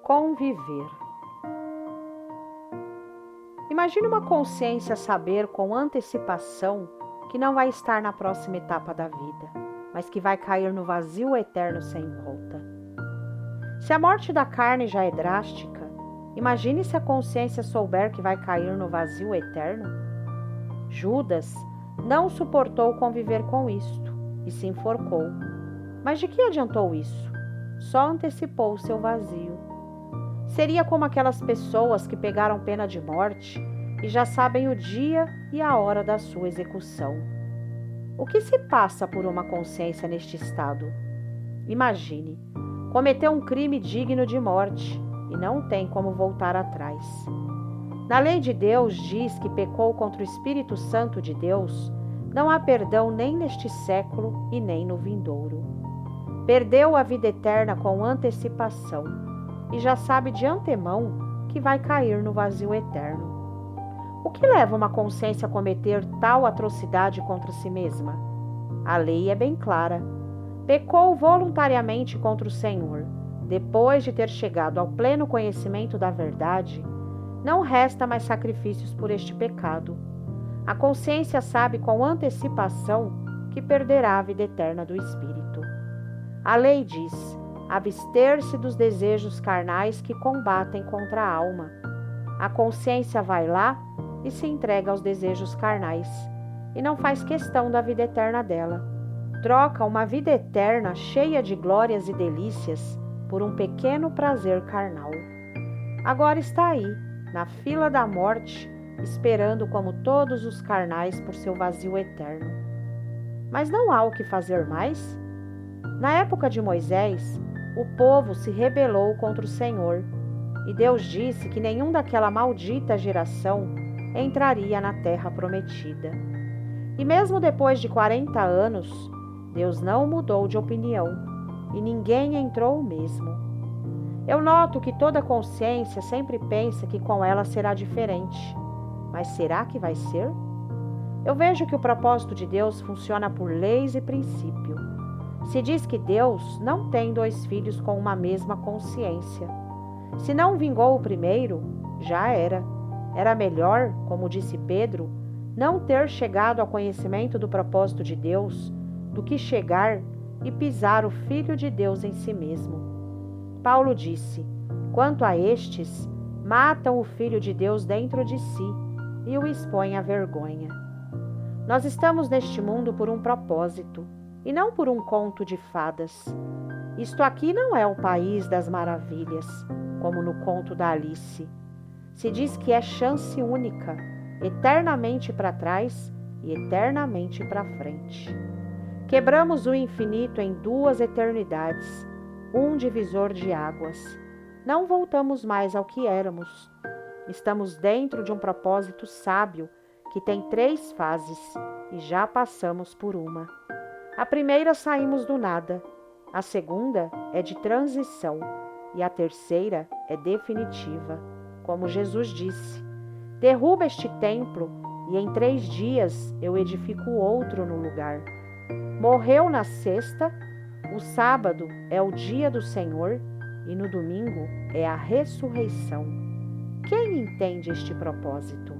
Conviver. Imagine uma consciência saber com antecipação que não vai estar na próxima etapa da vida, mas que vai cair no vazio eterno sem volta. Se a morte da carne já é drástica, imagine se a consciência souber que vai cair no vazio eterno. Judas não suportou conviver com isto e se enforcou. Mas de que adiantou isso? Só antecipou seu vazio. Seria como aquelas pessoas que pegaram pena de morte e já sabem o dia e a hora da sua execução. O que se passa por uma consciência neste estado? Imagine, cometeu um crime digno de morte e não tem como voltar atrás. Na lei de Deus diz que pecou contra o Espírito Santo de Deus, não há perdão nem neste século e nem no vindouro. Perdeu a vida eterna com antecipação e já sabe de antemão que vai cair no vazio eterno. O que leva uma consciência a cometer tal atrocidade contra si mesma? A lei é bem clara. Pecou voluntariamente contra o Senhor. Depois de ter chegado ao pleno conhecimento da verdade, não resta mais sacrifícios por este pecado. A consciência sabe com antecipação que perderá a vida eterna do Espírito. A lei diz: abster-se dos desejos carnais que combatem contra a alma. A consciência vai lá e se entrega aos desejos carnais, e não faz questão da vida eterna dela. Troca uma vida eterna cheia de glórias e delícias por um pequeno prazer carnal. Agora está aí, na fila da morte, esperando como todos os carnais por seu vazio eterno. Mas não há o que fazer mais? Na época de Moisés, o povo se rebelou contra o Senhor, e Deus disse que nenhum daquela maldita geração entraria na terra prometida. E mesmo depois de 40 anos, Deus não mudou de opinião, e ninguém entrou mesmo. Eu noto que toda consciência sempre pensa que com ela será diferente, mas será que vai ser? Eu vejo que o propósito de Deus funciona por leis e princípio. Se diz que Deus não tem dois filhos com uma mesma consciência. Se não vingou o primeiro, já era. Era melhor, como disse Pedro, não ter chegado ao conhecimento do propósito de Deus do que chegar e pisar o Filho de Deus em si mesmo. Paulo disse: quanto a estes, matam o Filho de Deus dentro de si e o expõem à vergonha. Nós estamos neste mundo por um propósito, e não por um conto de fadas. Isto aqui não é o país das maravilhas, como no conto da Alice. Se diz que é chance única, eternamente para trás e eternamente para frente. Quebramos o infinito em duas eternidades, um divisor de águas. Não voltamos mais ao que éramos. Estamos dentro de um propósito sábio que tem 3 fases e já passamos por uma. A primeira saímos do nada, a segunda é de transição e a terceira é definitiva. Como Jesus disse: derruba este templo e em 3 dias eu edifico outro no lugar. Morreu na sexta, o sábado é o dia do Senhor e no domingo é a ressurreição. Quem entende este propósito?